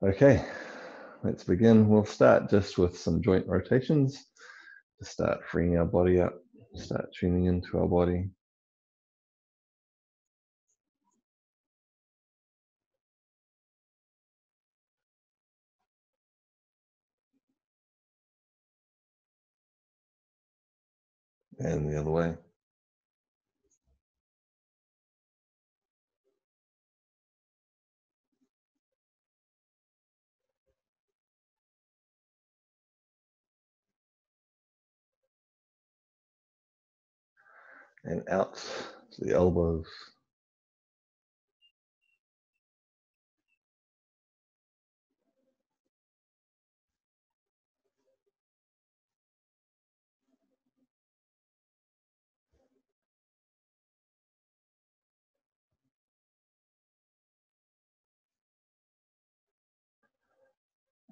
Okay, let's begin. We'll start just with some joint rotations to start freeing our body up, start tuning into our body. And the other way. And out to the elbows.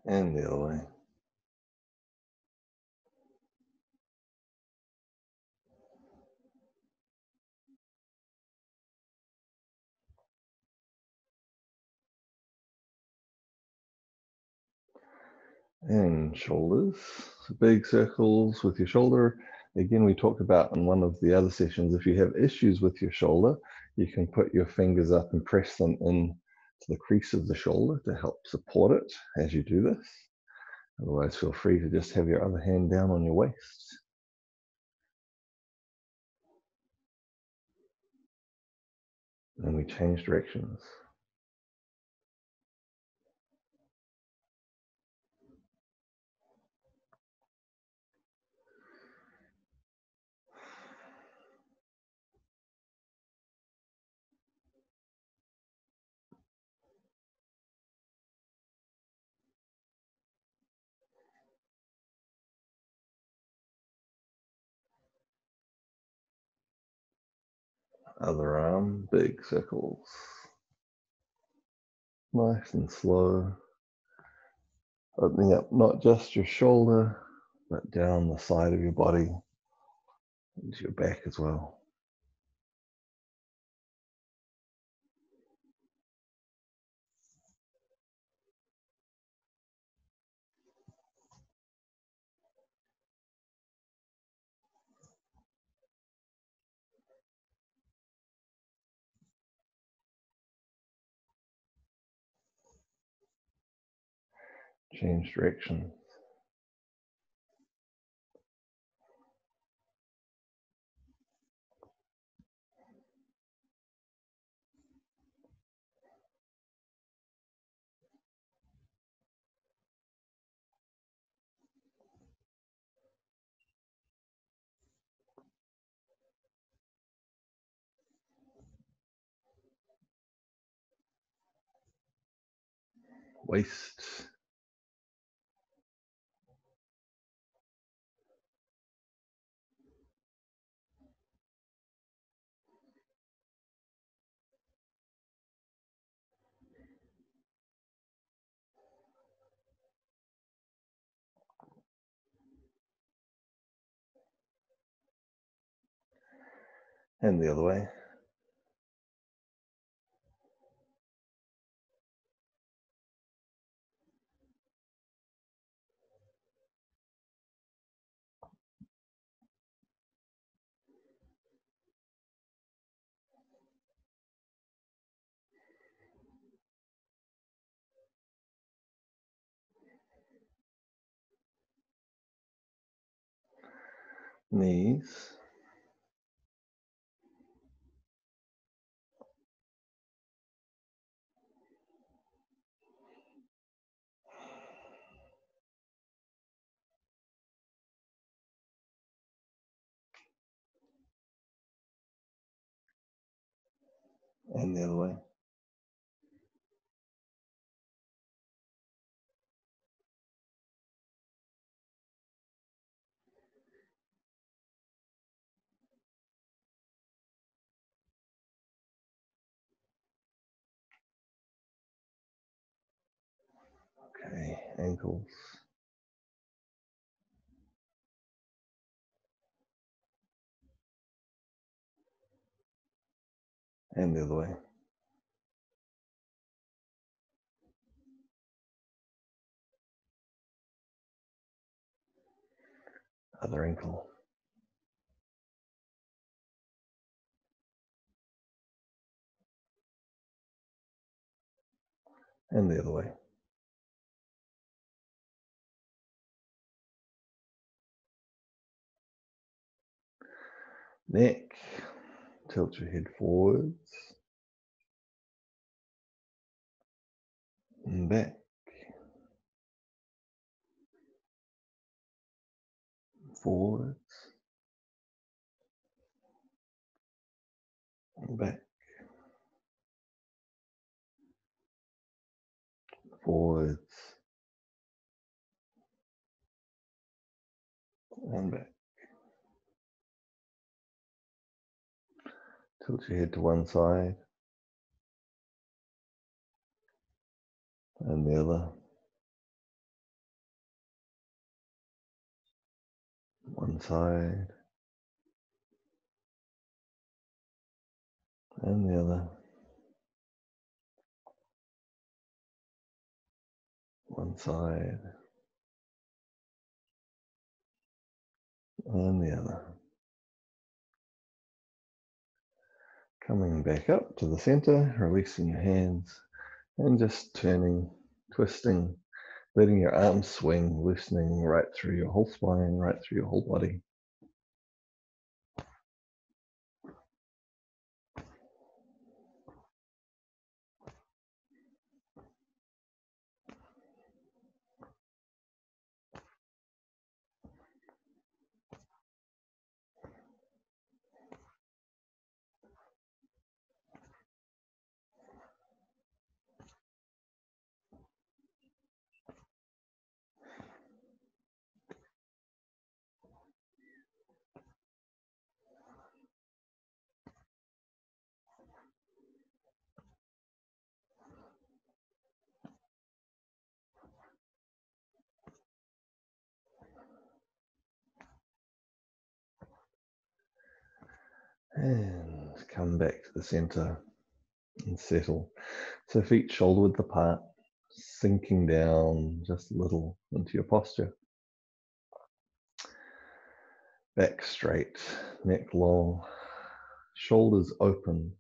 And the other way. And shoulders, so big circles with your shoulder. Again, we talked about in one of the other sessions, if you have issues with your shoulder, you can put your fingers up and press them in to the crease of the shoulder to help support it as you do this. Otherwise, feel free to just have your other hand down on your waist. And we change directions. Other arm, big circles. Nice and slow. Opening up not just your shoulder, but down the side of your body, into your back as well. Change direction. Waist. And the other way. Knees. And the other way. Okay, ankles. And the other way. other ankle. And the other way. Neck, tilt your head forwards and back, forwards and back, forwards and back. Tilt your head to one side and the other. One side and the other. One side and the other. Coming back up to the center, releasing your hands and just turning, twisting, letting your arms swing, loosening right through your whole spine, right through your whole body. And come back to the center and settle. So feet shoulder width apart, sinking down just a little into your posture. Back straight, neck long, shoulders open,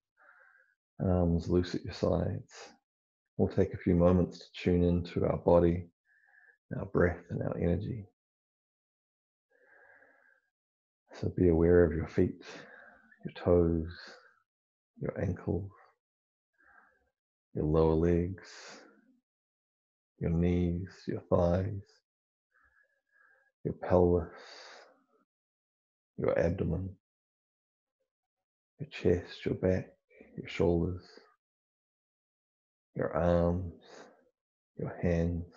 arms loose at your sides. We'll take a few moments to tune into our body, our breath, and our energy. So be aware of your feet, your toes, your ankles, your lower legs, your knees, your thighs, your pelvis, your abdomen, your chest, your back, your shoulders, your arms, your hands,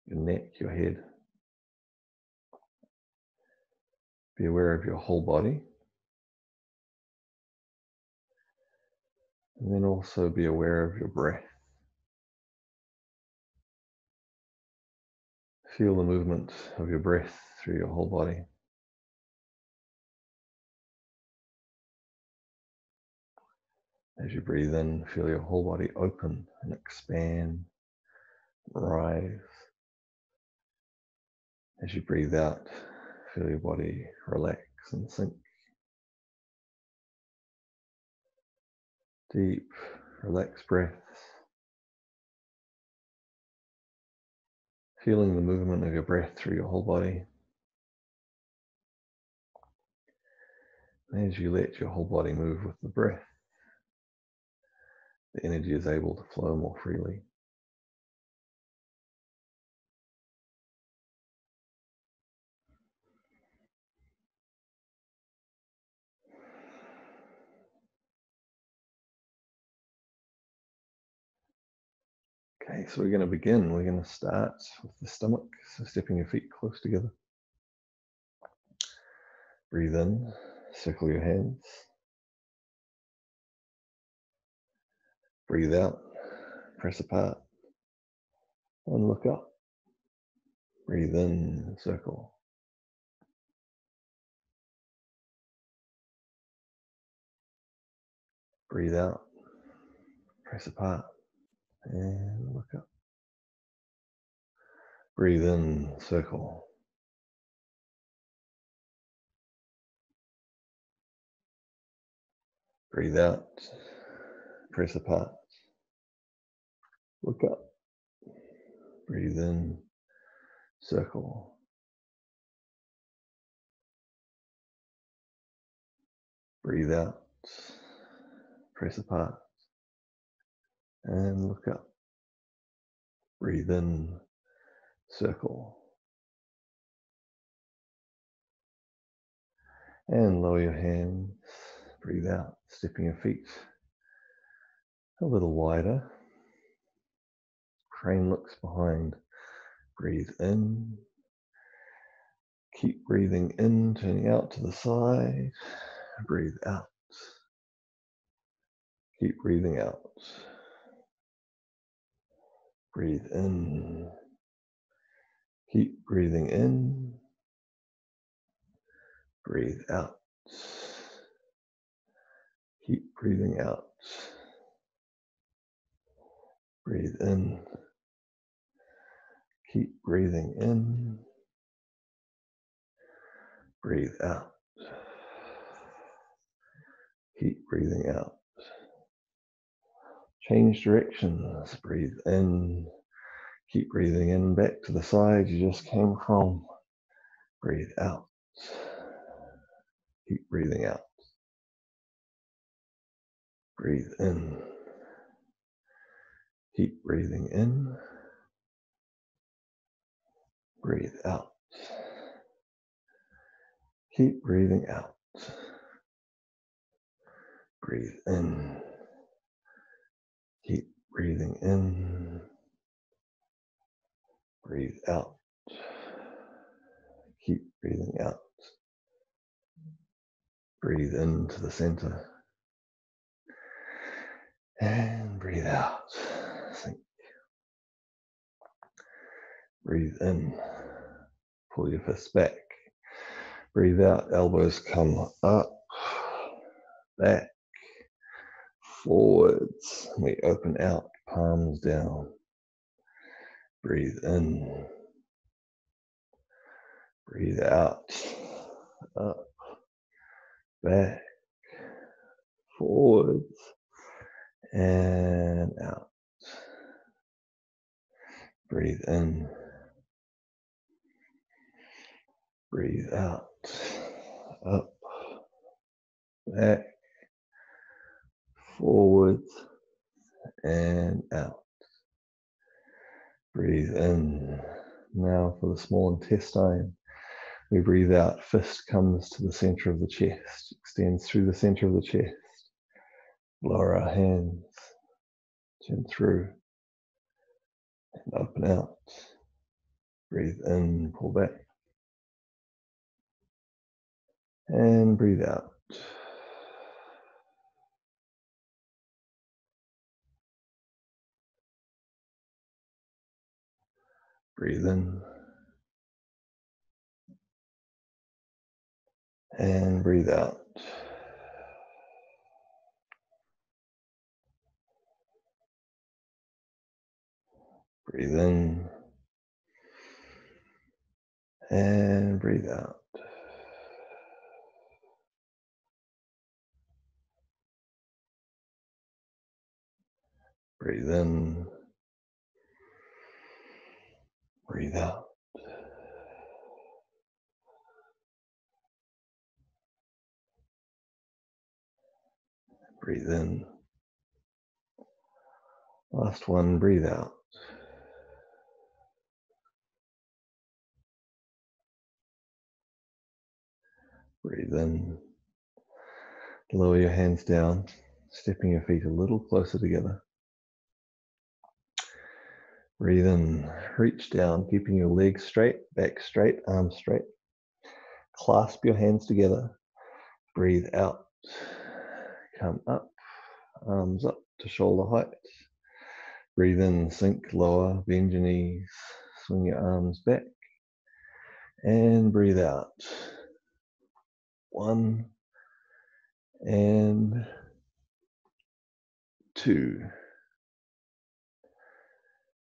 your neck, your head. Be aware of your whole body. And then also be aware of your breath. Feel the movement of your breath through your whole body. As you breathe in, feel your whole body open and expand, rise. As you breathe out, feel your body relax and sink. Deep, relaxed breaths. Feeling the movement of your breath through your whole body. And as you let your whole body move with the breath, the energy is able to flow more freely. Okay, so we're going to begin. We're going to start with the stomach, so stepping your feet close together. Breathe in, circle your hands. Breathe out, press apart, and look up. Breathe in, circle. Breathe out, press apart, and look up. Breathe in, circle. Breathe out. Press apart. Look up. Breathe in. Circle. Breathe out. Press apart. And look up. Breathe in. Circle. And lower your hands. Breathe out. Stepping your feet a little wider. Crane looks behind. Breathe in. Keep breathing in, turning out to the side. Breathe out. Keep breathing out. Breathe in. Keep breathing in. Breathe out. Keep breathing out. Breathe in. Keep breathing in. Breathe out. Keep breathing out. Change directions. Breathe in. Keep breathing in back to the side you just came from. Breathe out. Keep breathing out. Breathe in. Keep breathing in. Breathe out. Keep breathing out. Breathe in. Keep breathing in. Breathe out. Keep breathing out. Breathe into the center. And breathe out. Sink. Breathe in. Pull your fists back. Breathe out. Elbows come up. Back. Forwards. We open out. Palms down. Breathe in. Breathe out. Up. Back. Forwards. And out. Breathe in. Breathe out. Up. Back. Forwards. And out. Breathe in. Now for the small intestine. We breathe out. Fist comes to the center of the chest. Extends through the center of the chest. Lower our hands. Chin through. And open out. Breathe in. Pull back. And breathe out. Breathe in. And breathe out. Breathe in. And breathe out. Breathe in. Breathe out. Breathe in. Last one, breathe out. Breathe in. Lower your hands down, stepping your feet a little closer together. Breathe in. Reach down, keeping your legs straight, back straight, arms straight. Clasp your hands together. Breathe out. Come up, arms up to shoulder height. Breathe in, sink lower, bend your knees, swing your arms back. And breathe out. 1 and 2.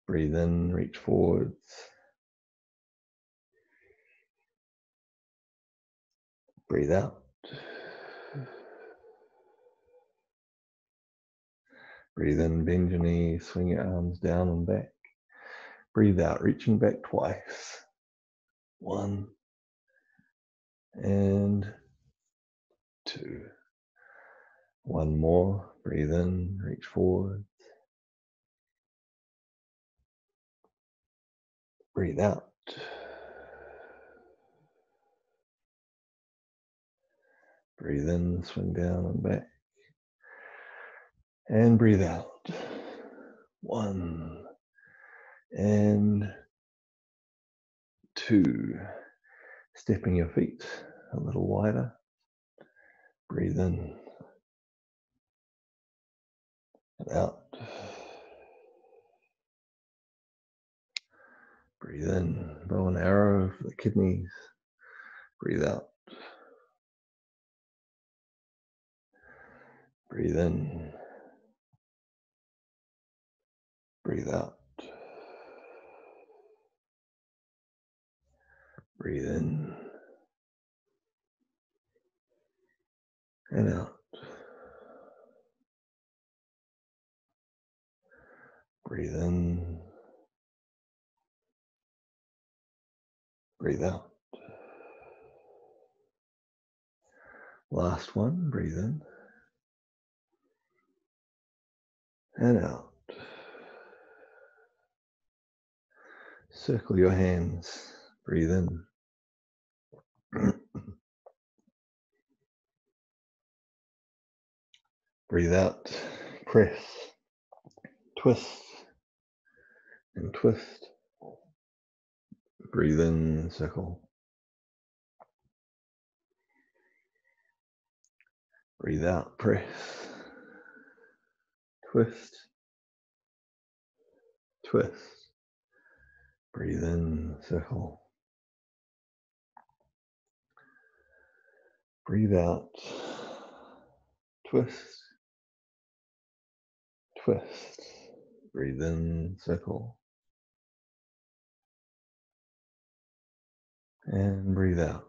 Breathe in, reach forwards. Breathe out. Breathe in, bend your knees, swing your arms down and back. Breathe out, reaching back twice. 1 and 2. One more. Breathe in, reach forward. Breathe out. Breathe in, swing down and back. And breathe out. 1 and 2. Stepping your feet a little wider. Breathe in and out. Breathe in, bow and arrow for the kidneys. Breathe out. Breathe in. Breathe out. Breathe in and out. Breathe in. Breathe out. Last one, breathe in and out. Circle your hands, breathe in. Breathe out, press, twist, and twist. Breathe in, circle. Breathe out, press, twist, twist. Breathe in, circle. Breathe out, twist, twist. Breathe in, circle. And breathe out.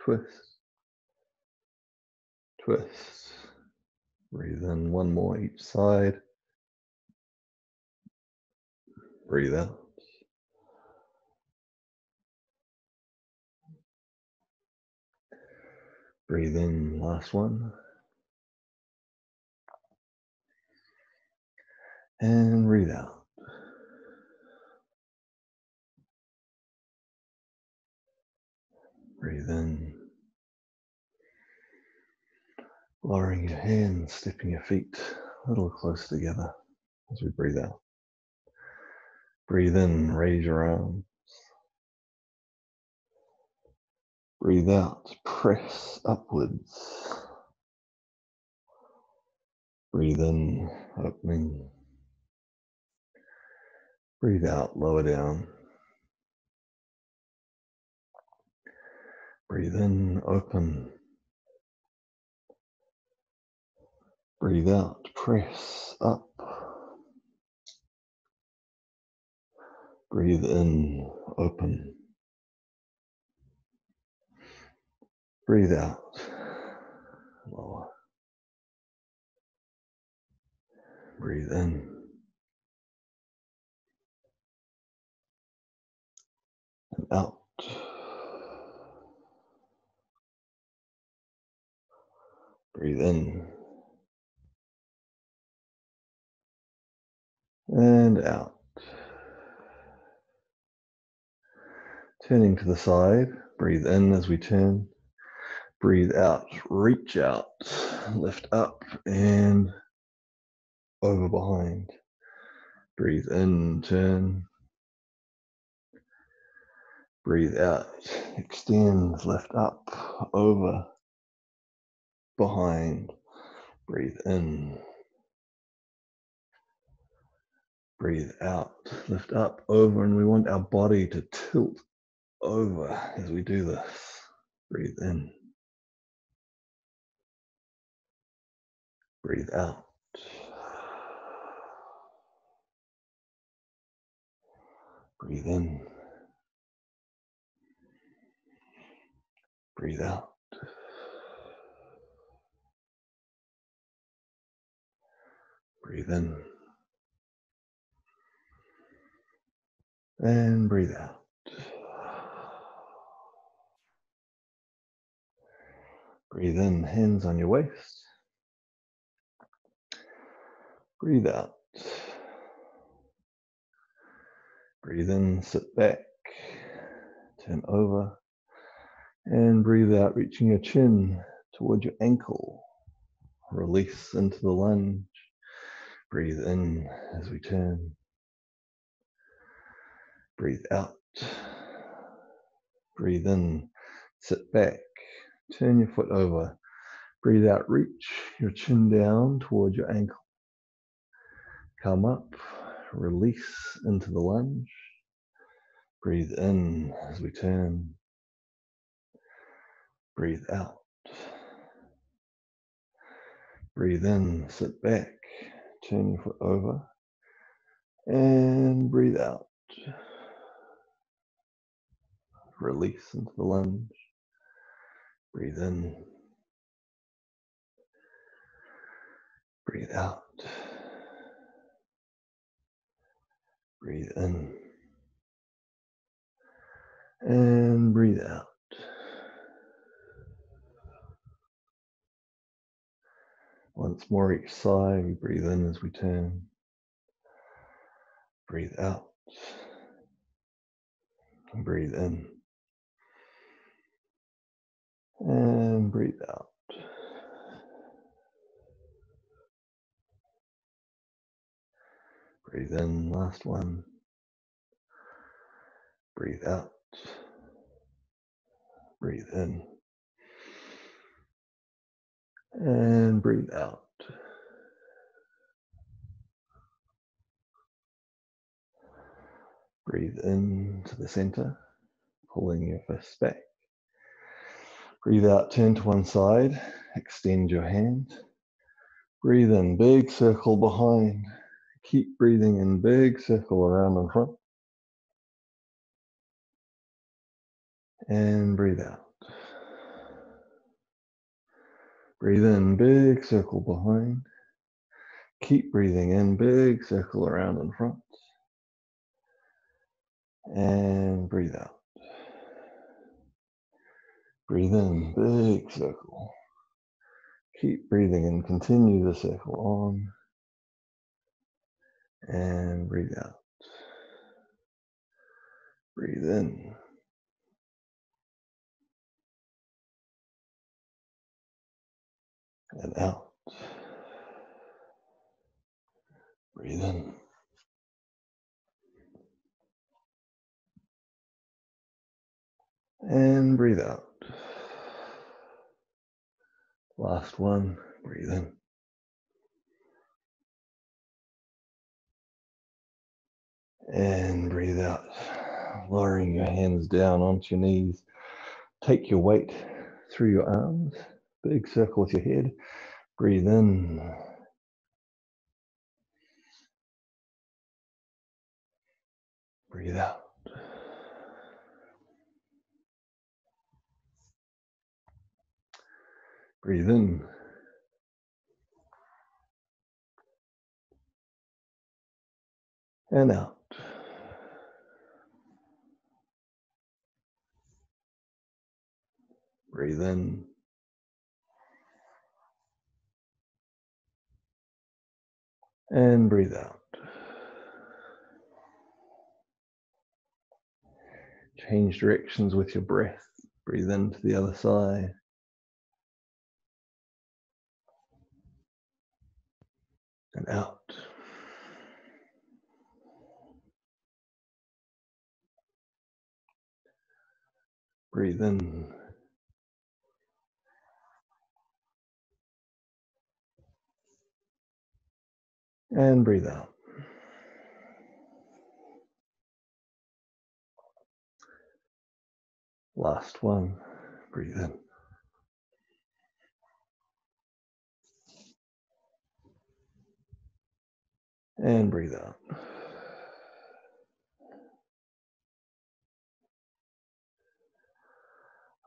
Twist, twist. Breathe in, one more each side. Breathe out. Breathe in, last one. And breathe out. Breathe in. Lowering your hands, stepping your feet a little close together as we breathe out. Breathe in, raise your arms. Breathe out, press upwards. Breathe in, opening. Breathe out, lower down. Breathe in, open. Breathe out, press up. Breathe in, open. Breathe out, lower. Breathe in. And out. Breathe in. And out. Turning to the side, breathe in as we turn. Breathe out, reach out, lift up and over behind. Breathe in, turn. Breathe out, extend, lift up, over, behind. Breathe in. Breathe out, lift up, over, and we want our body to tilt over as we do this. Breathe in. Breathe out. Breathe in. Breathe out. Breathe in. And breathe out. Breathe in, hands on your waist. Breathe out. Breathe in, sit back, turn over, and breathe out, reaching your chin towards your ankle. Release into the lunge. Breathe in as we turn. Breathe out. Breathe in, sit back, turn your foot over. Breathe out, reach your chin down towards your ankle. Come up, release into the lunge. Breathe in as we turn. Breathe out. Breathe in, sit back, turn your foot over, and breathe out. Release into the lunge. Breathe in. Breathe out. Breathe in. And breathe out. Once more each side, we breathe in as we turn. Breathe out. Breathe in. And breathe out. Breathe in, last one. Breathe out. Breathe in. And breathe out. Breathe in to the center, pulling your fists back. Breathe out, turn to one side, extend your hand. Breathe in, big circle behind. Keep breathing in, big circle around in front. And breathe out. Breathe in, big circle behind. Keep breathing in, big circle around in front. And breathe out. Breathe in, big circle. Keep breathing in, continue the circle on. And breathe out. Breathe in. And out. Breathe in. And breathe out. Last one, breathe in. And breathe out. Lowering your hands down onto your knees. Take your weight through your arms. Big circle with your head. Breathe in. Breathe out. Breathe in. And out. Breathe in. And breathe out. Change directions with your breath. Breathe into the other side. And out. Breathe in. And breathe out. Last one. Breathe in. And breathe out.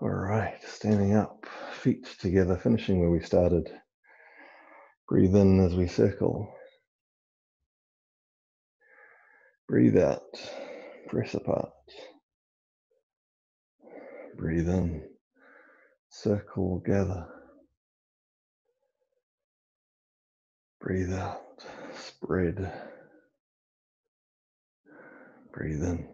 All right, standing up, feet together, finishing where we started. Breathe in as we circle. Breathe out, press apart. Breathe in, circle, gather. Breathe out, spread. Breathe in.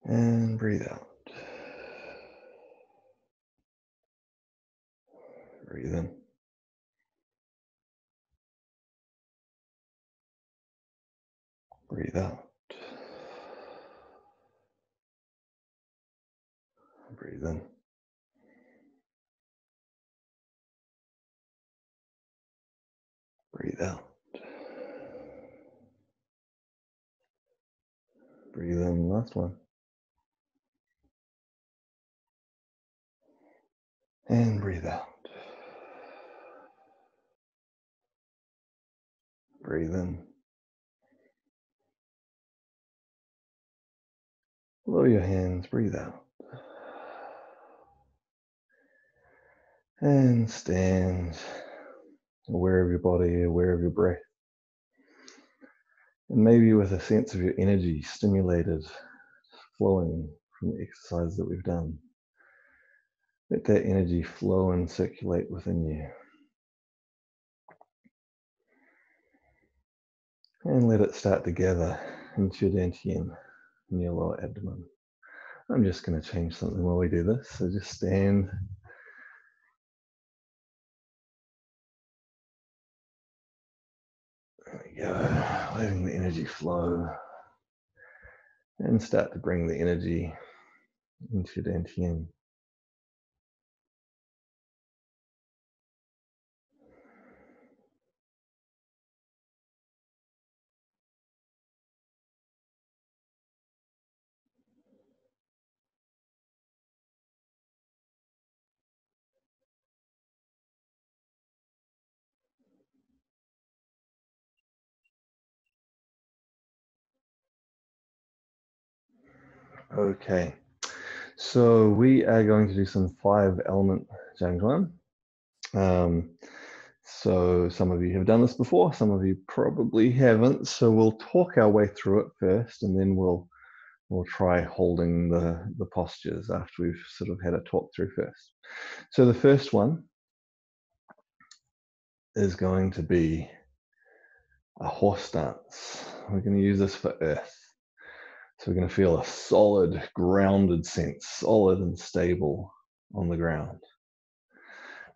And breathe out. Breathe in. Breathe out. Breathe in. Breathe out. Breathe in, last one. And breathe out. Breathe in. Lower your hands, breathe out. And stand, aware of your body, aware of your breath. And maybe with a sense of your energy stimulated, flowing from the exercise that we've done. Let that energy flow and circulate within you. And let it start to gather into your dantian, in your lower abdomen. I'm just going to change something while we do this. So just stand. There we go. Letting the energy flow. And start to bring the energy into your dantian. Okay, so we are going to do some 5 Element Zhan Zhuang. So some of you have done this before, some of you probably haven't. So we'll talk our way through it first, and then we'll try holding the postures after we've sort of had a talk through first. So the first one is going to be a horse stance. We're going to use this for earth. So we're going to feel a solid, grounded sense, solid and stable on the ground.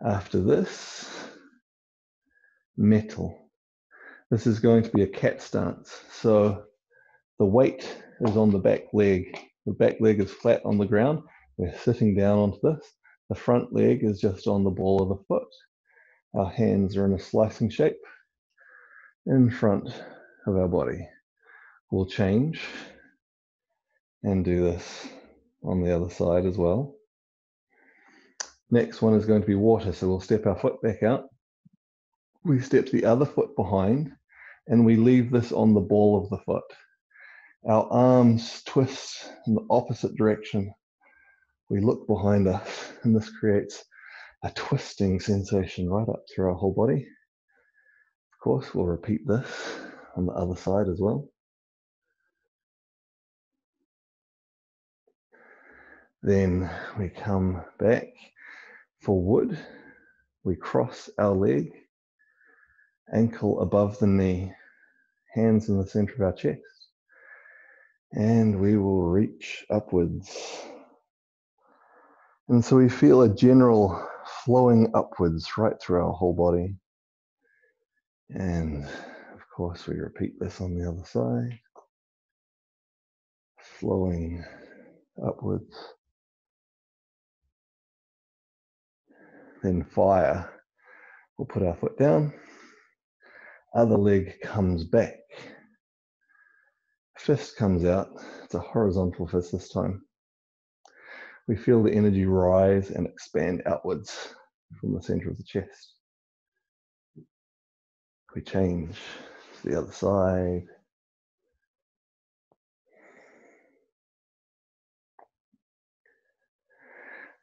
After this, metal. This is going to be a cat stance. So the weight is on the back leg. The back leg is flat on the ground. We're sitting down onto this. The front leg is just on the ball of the foot. Our hands are in a slicing shape in front of our body. We'll change and do this on the other side as well. Next one is going to be water. So we'll step our foot back out. We step the other foot behind and we leave this on the ball of the foot. Our arms twist in the opposite direction. We look behind us and this creates a twisting sensation right up through our whole body. Of course, we'll repeat this on the other side as well. Then we come back for wood. We cross our leg, ankle above the knee, hands in the center of our chest, and we will reach upwards. And so we feel a general flowing upwards right through our whole body. And of course, we repeat this on the other side, flowing upwards. Then fire. We'll put our foot down. Other leg comes back. Fist comes out. It's a horizontal fist this time. We feel the energy rise and expand outwards from the center of the chest. We change to the other side.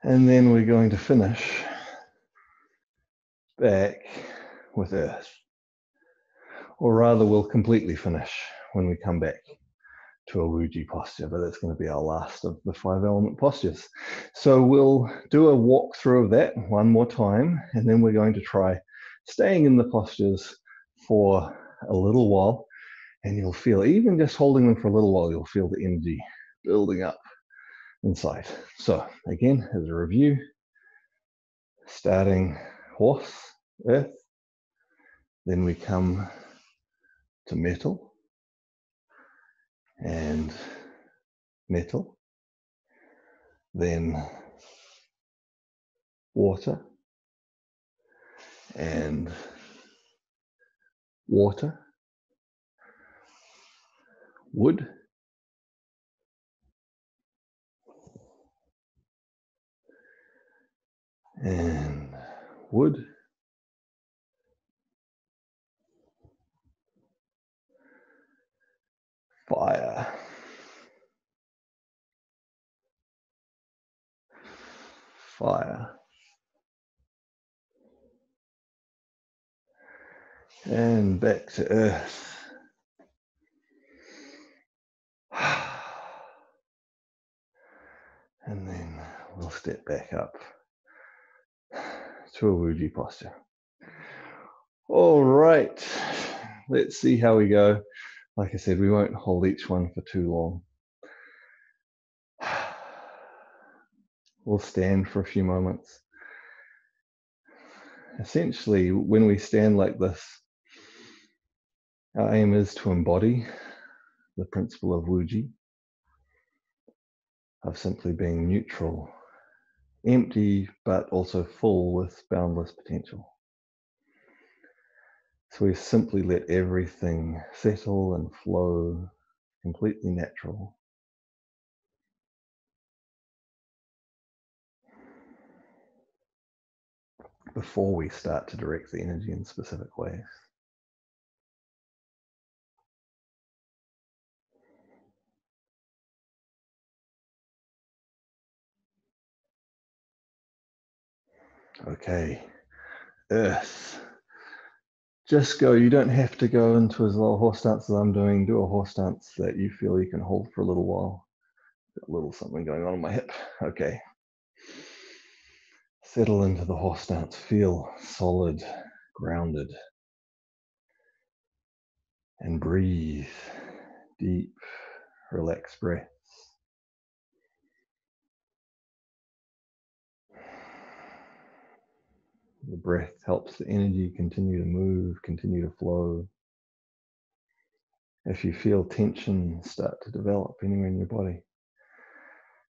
And then we're going to finish back with earth. Or rather, we'll completely finish when we come back to a Wuji posture, but that's going to be our last of the 5 element postures. So we'll do a walkthrough of that one more time, and then we're going to try staying in the postures for a little while, and you'll feel, even just holding them for a little while, you'll feel the energy building up inside. So again, as a review, starting horse, earth, then we come to metal, and metal, then water, and water, wood, and wood, fire, fire, and back to earth. And then we'll step back up to a Wuji posture. All right, let's see how we go. Like I said, we won't hold each one for too long. We'll stand for a few moments. Essentially, when we stand like this, our aim is to embody the principle of Wuji, of simply being neutral, empty, but also full with boundless potential. So we simply let everything settle and flow, completely natural. Before we start to direct the energy in specific ways. Okay, earth. Just go, you don't have to go into as low horse stance as I'm doing. Do a horse stance that you feel you can hold for a little while. Got a little something going on in my hip. Okay. Settle into the horse stance. Feel solid, grounded. And breathe. Deep, relaxed breaths. The breath helps the energy continue to move, continue to flow. If you feel tension start to develop anywhere in your body,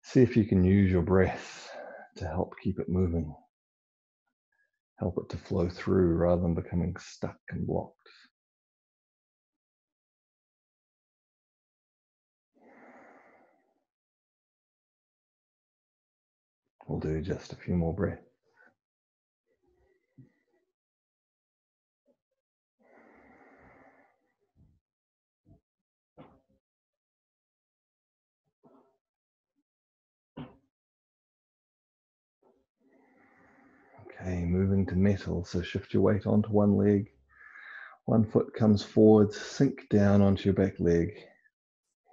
see if you can use your breath to help keep it moving. Help it to flow through rather than becoming stuck and blocked. We'll do just a few more breaths. Okay, moving to metal. So shift your weight onto one leg. One foot comes forward, sink down onto your back leg.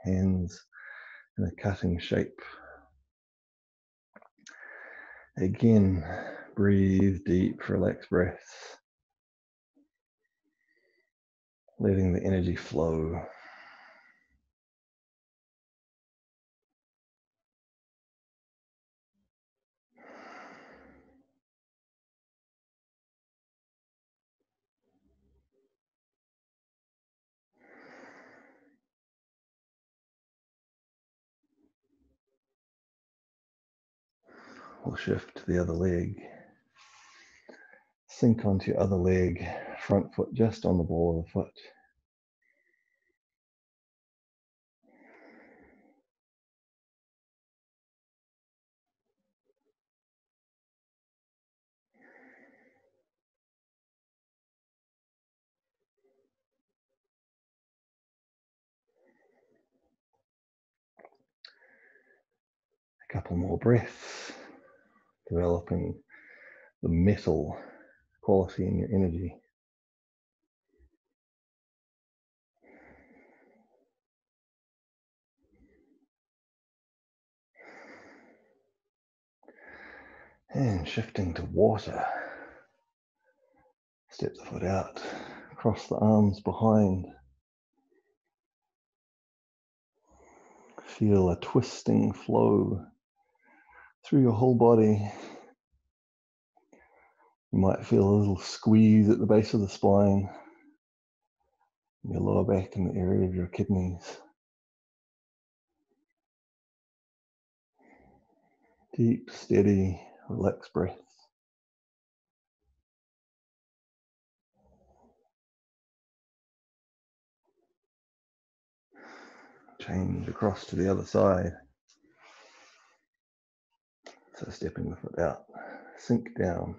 Hands in a cutting shape. Again, breathe deep, relaxed breaths. Letting the energy flow. We'll shift to the other leg. Sink onto your other leg, front foot just on the ball of the foot. A couple more breaths, developing the metal quality in your energy. And shifting to water. Step the foot out, cross the arms behind. Feel a twisting flow through your whole body. You might feel a little squeeze at the base of the spine, your lower back and the area of your kidneys. Deep, steady, relaxed breaths. Change across to the other side. So stepping the foot out, sink down.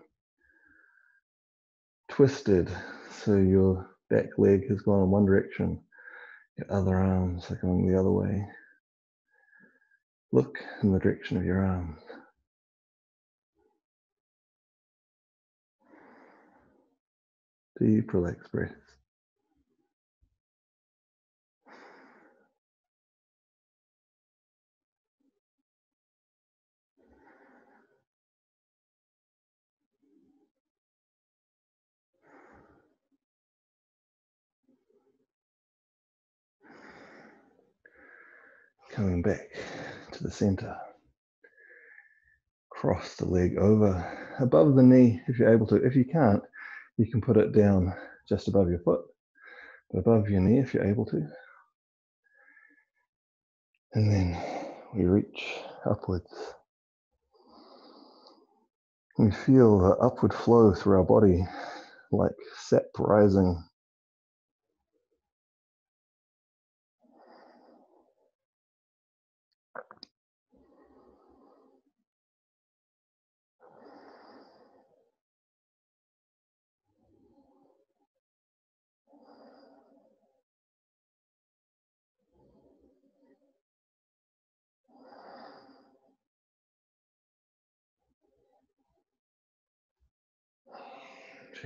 Twisted, so your back leg has gone in one direction, your other arms are going the other way. Look in the direction of your arms. Deep, relaxed breaths. Coming back to the center. Cross the leg over, above the knee if you're able to. If you can't, you can put it down just above your foot, but above your knee if you're able to. And then we reach upwards. We feel the upward flow through our body like sap rising.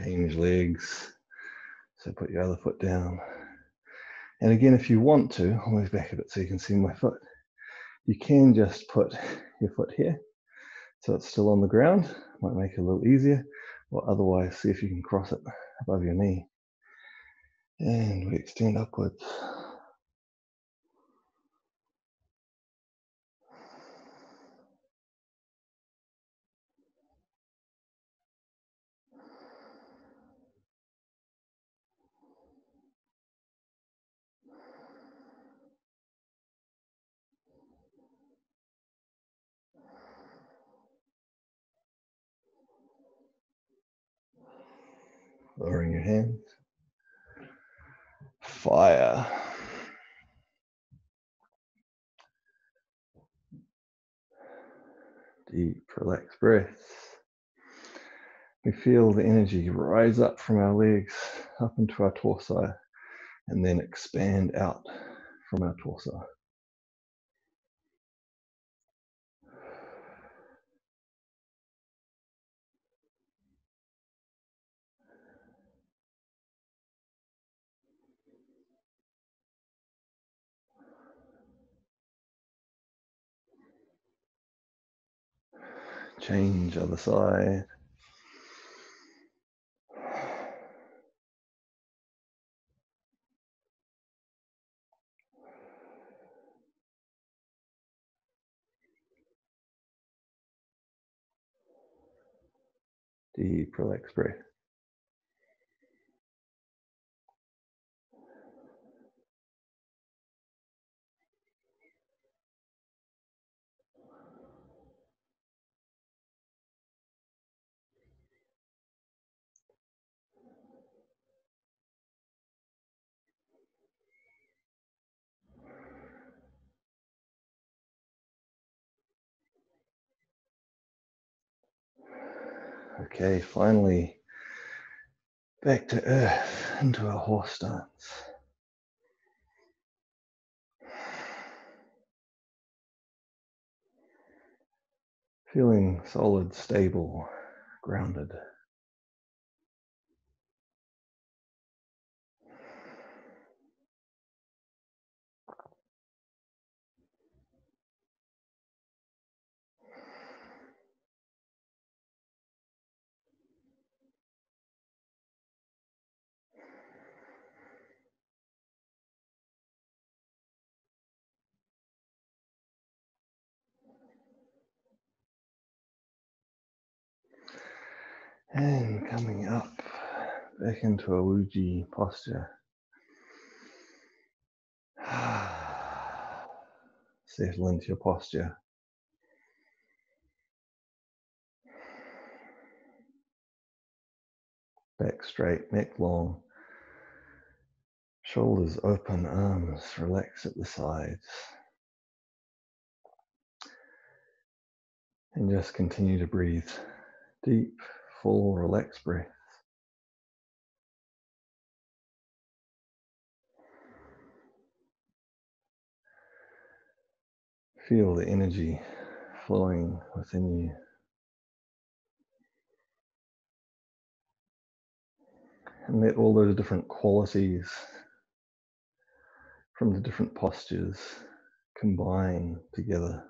Change legs. So put your other foot down. And again, if you want to, I'll move back a bit so you can see my foot. You can just put your foot here so it's still on the ground. Might make it a little easier. Or otherwise, see if you can cross it above your knee. And we extend upwards. Lowering your hands. Fire. Deep, relaxed breaths. We feel the energy rise up from our legs, up into our torso, and then expand out from our torso. Change other side. Deep, relaxed breath. Okay, finally, back to earth, into our horse stance. Feeling solid, stable, grounded. And coming up back into a Wuji posture. Settle into your posture. Back straight, neck long. Shoulders open, arms relax at the sides. And just continue to breathe. Deep, full, relaxed breath. Feel the energy flowing within you. And let all those different qualities from the different postures combine together,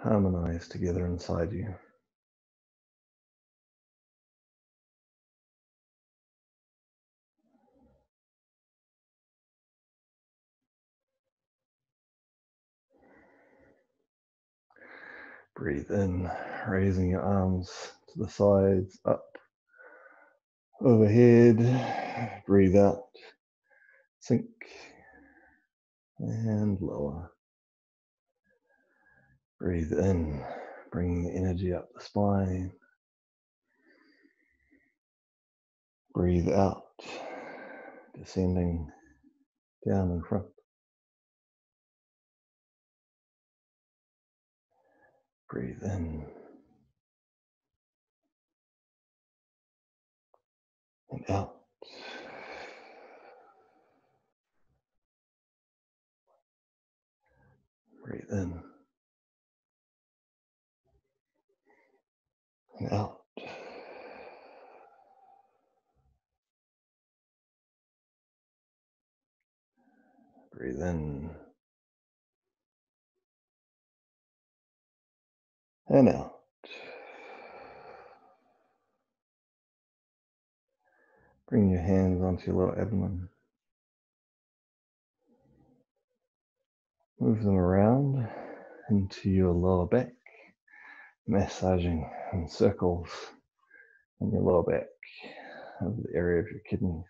harmonize together inside you. Breathe in, raising your arms to the sides, up, overhead. Breathe out, sink, and lower. Breathe in, bringing the energy up the spine. Breathe out, descending down in front. Breathe in and out. Breathe in and out. Breathe in and out. Bring your hands onto your lower abdomen. Move them around into your lower back, massaging in circles on your lower back, over the area of your kidneys.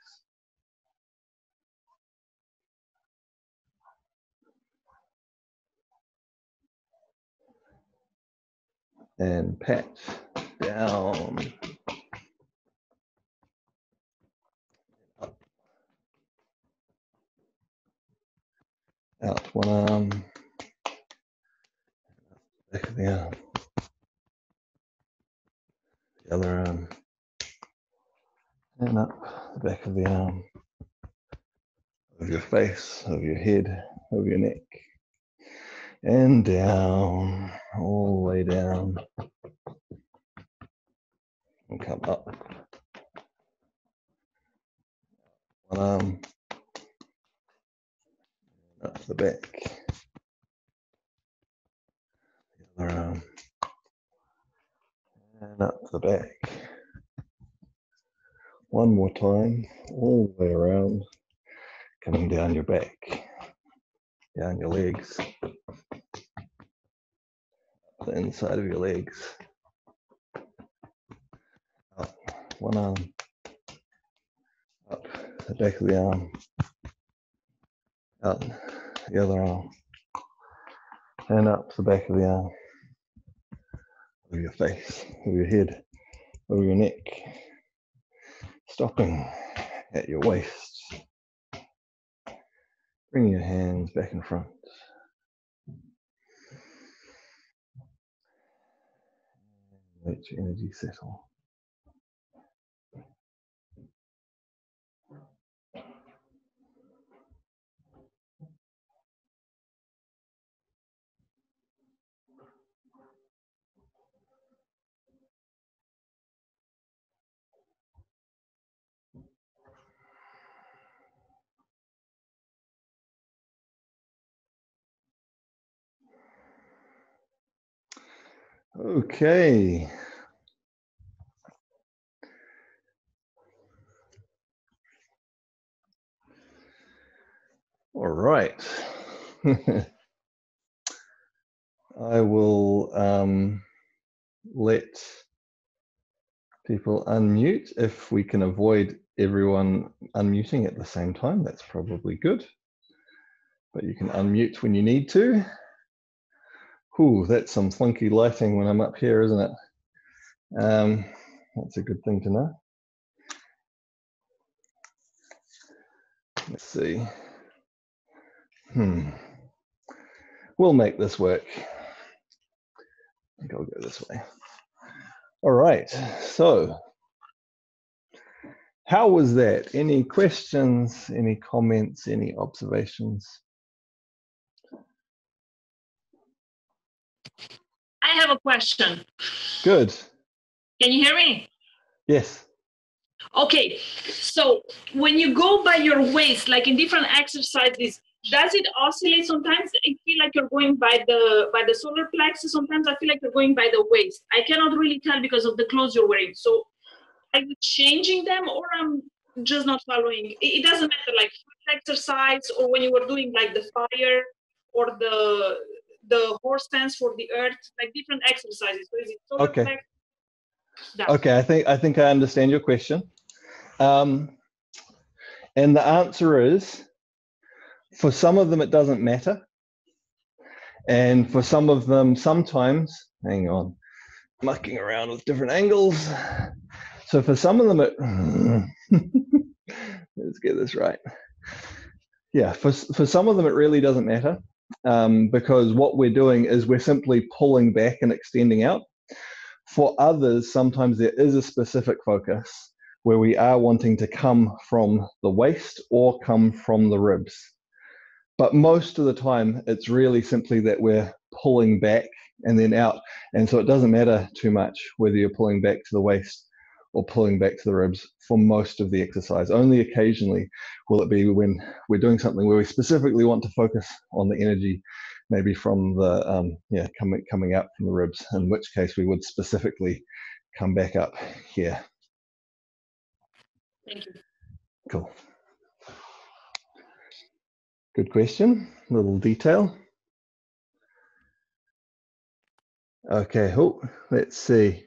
And pat down. Up. Out one arm, back of the arm, the other arm, and up the back of the arm, over your face, over your head, over your neck, and down, all the way down, and come up. One arm, up the back, the other arm, and up the back. One more time, all the way around, coming down your back, down your legs, the inside of your legs, up one arm, up the back of the arm, up the other arm, and up the back of the arm, over your face, over your head, over your neck, stopping at your waist. Bring your hands back in front. Let your energy settle. Okay. All right. I will let People unmute. If we can avoid everyone unmuting at the same time, that's probably good. But you can unmute when you need to. Ooh, that's some funky lighting when I'm up here, isn't it? That's a good thing to know. Let's see. We'll make this work. I think I'll go this way. All right, so how was that? Any questions, any comments, any observations? I have a question. Good. Can you hear me? Yes. Okay, so when you go by your waist, like in different exercises, does it oscillate? Sometimes I feel like you're going by the solar plexus. Sometimes I feel like you're going by the waist. I cannot really tell because of the clothes you're wearing. So are you changing them, or I'm just not following? It doesn't matter, like exercise, or when you were doing like the fire or the horse stance for the earth, like different exercises. So is it solar plexus? Okay, I think I understand your question. And the answer is, for some of them, it doesn't matter. And for some of them, sometimes, hang on, mucking around with different angles. So for some of them, let's get this right. Yeah, for some of them, it really doesn't matter because what we're doing is we're simply pulling back and extending out. For others, sometimes there is a specific focus where we are wanting to come from the waist or come from the ribs. But most of the time, it's really simply that we're pulling back and then out. And so it doesn't matter too much whether you're pulling back to the waist or pulling back to the ribs for most of the exercise. Only occasionally will it be when we're doing something where we specifically want to focus on the energy, maybe from the, coming out from the ribs, in which case we would specifically come back up here. Thank you. Cool. Good question, little detail. Okay, let's see.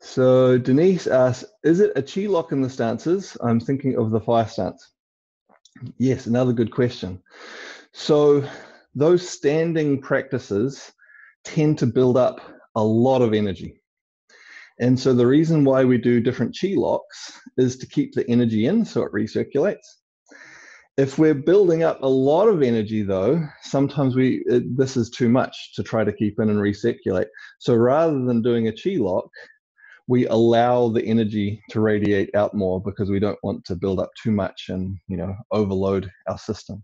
So Denise asks, is it a chi lock in the stances? I'm thinking of the fire stance. Yes, another good question. So those standing practices tend to build up a lot of energy. And so the reason why we do different chi locks is to keep the energy in so it recirculates. If we're building up a lot of energy though, sometimes this is too much to try to keep in and recirculate. So rather than doing a chi lock, we allow the energy to radiate out more because we don't want to build up too much and overload our system.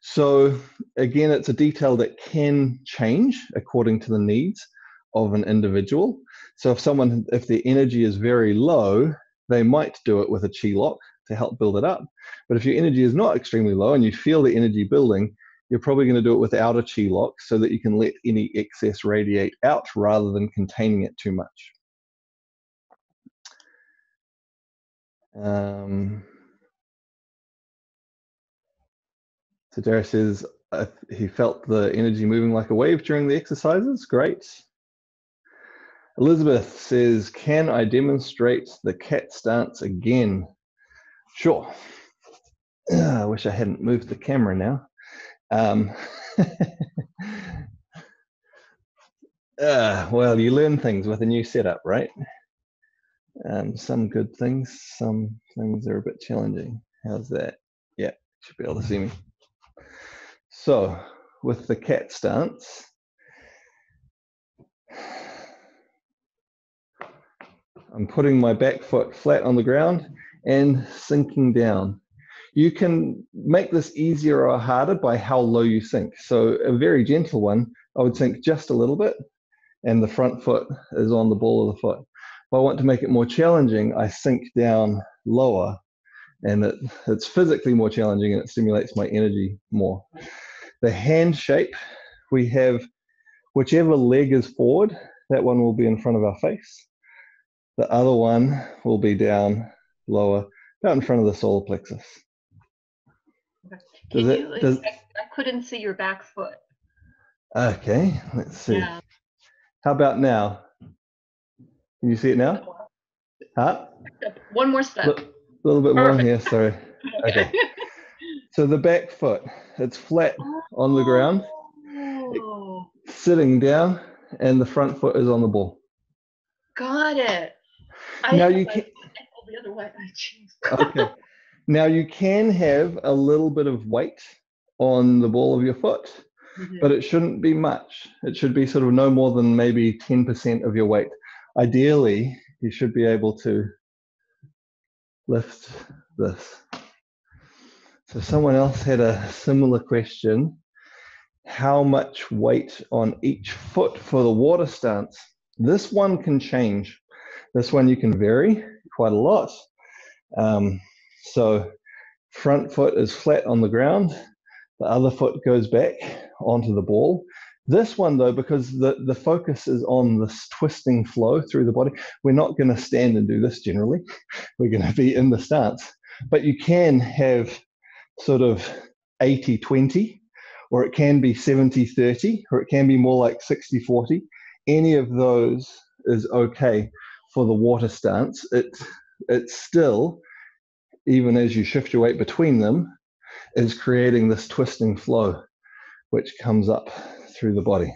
So again, it's a detail that can change according to the needs of an individual. So if their energy is very low, they might do it with a chi lock to help build it up. But if your energy is not extremely low and you feel the energy building, you're probably going to do it without a chi lock so that you can let any excess radiate out rather than containing it too much. So Dara says he felt the energy moving like a wave during the exercises. Great. Elizabeth says, can I demonstrate the cat stance again? Sure. I wish I hadn't moved the camera now. Well, you learn things with a new setup, right? Some good things, some things are a bit challenging. How's that? Yeah, should be able to see me. So, with the cat stance, I'm putting my back foot flat on the ground and sinking down. You can make this easier or harder by how low you sink. So a very gentle one, I would sink just a little bit and the front foot is on the ball of the foot. If I want to make it more challenging, I sink down lower and it's physically more challenging and it stimulates my energy more. The hand shape, we have whichever leg is forward, that one will be in front of our face. The other one will be down lower, about in front of the solar plexus. I couldn't see your back foot. Okay, let's see. Yeah. How about now? Can you see it now? Huh? One more step. A little bit more. Perfect. Yeah, sorry. Okay. So the back foot, it's flat on the ground, sitting down, and the front foot is on the ball. Got it. Now you can. The other way. Okay. Now you can have a little bit of weight on the ball of your foot, but it shouldn't be much. It should be sort of no more than maybe 10% of your weight. Ideally, you should be able to lift this. So someone else had a similar question. How much weight on each foot for the water stance? This one can change. This one you can vary quite a lot. So front foot is flat on the ground. The other foot goes back onto the ball. This one though, because the focus is on this twisting flow through the body, we're not going to stand and do this generally. We're going to be in the stance. But you can have sort of 80-20, or it can be 70-30, or it can be more like 60-40. Any of those is okay for the water stance. It's still, even as you shift your weight between them, is creating this twisting flow, which comes up through the body.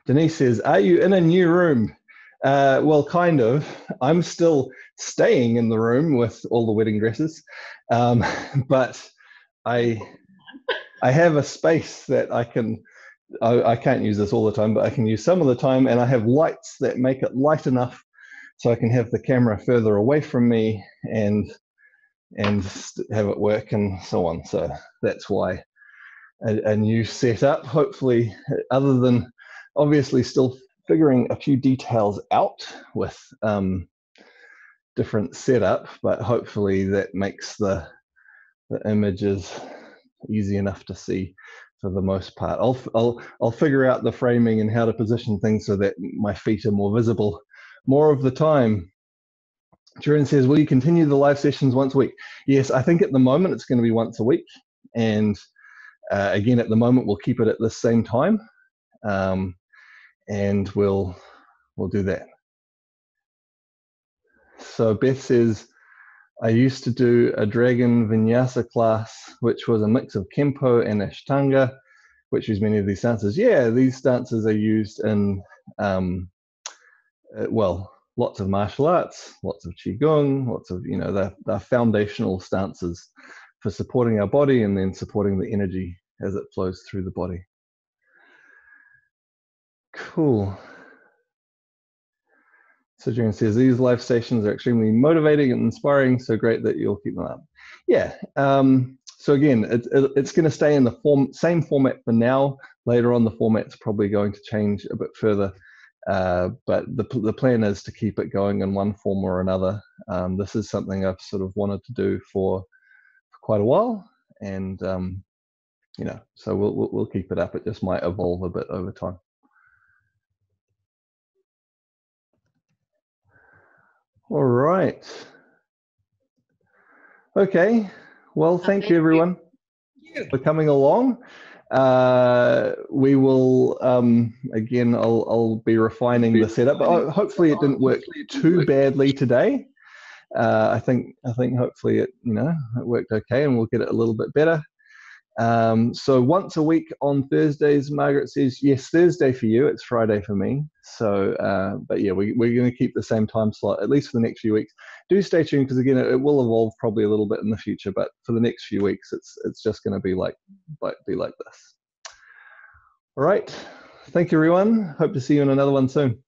Denise says, are you in a new room? Well, kind of. I'm still staying in the room with all the wedding dresses, but I have a space that I can't use this all the time, but I can use some of the time, and I have lights that make it light enough so I can have the camera further away from me and have it work and so on. So that's why a new setup, hopefully, other than obviously still figuring a few details out with different setup, but hopefully that makes the images easy enough to see for the most part. I'll figure out the framing and how to position things so that my feet are more visible more of the time. Jurin says, will you continue the live sessions once a week? Yes, I think at the moment it's going to be once a week, and again at the moment we'll keep it at the same time, and we'll do that. So Beth says, I used to do a dragon vinyasa class, which was a mix of Kempo and Ashtanga, which is many of these stances. Yeah, these stances are used in, well, lots of martial arts, lots of Qigong, lots of, they're foundational stances for supporting our body and then supporting the energy as it flows through the body. Cool. So Jane says, these live sessions are extremely motivating and inspiring, so great that you'll keep them up. Yeah, so again, it's going to stay in the same format for now. Later on, the format's probably going to change a bit further, but the plan is to keep it going in one form or another. This is something I've sort of wanted to do for quite a while, and so we'll keep it up. It just might evolve a bit over time. All right. Okay. Well, thank you, everyone, for coming along. We will, again, I'll be refining the setup, but hopefully it didn't work too badly today. I think hopefully it worked okay, and we'll get it a little bit better. So once a week on Thursdays. Margaret says, yes, Thursday for you, it's Friday for me. So, but yeah, we're going to keep the same time slot, at least for the next few weeks. Do stay tuned, because again, it will evolve probably a little bit in the future, but for the next few weeks, it's just going to be like this. All right. Thank you, everyone. Hope to see you in another one soon.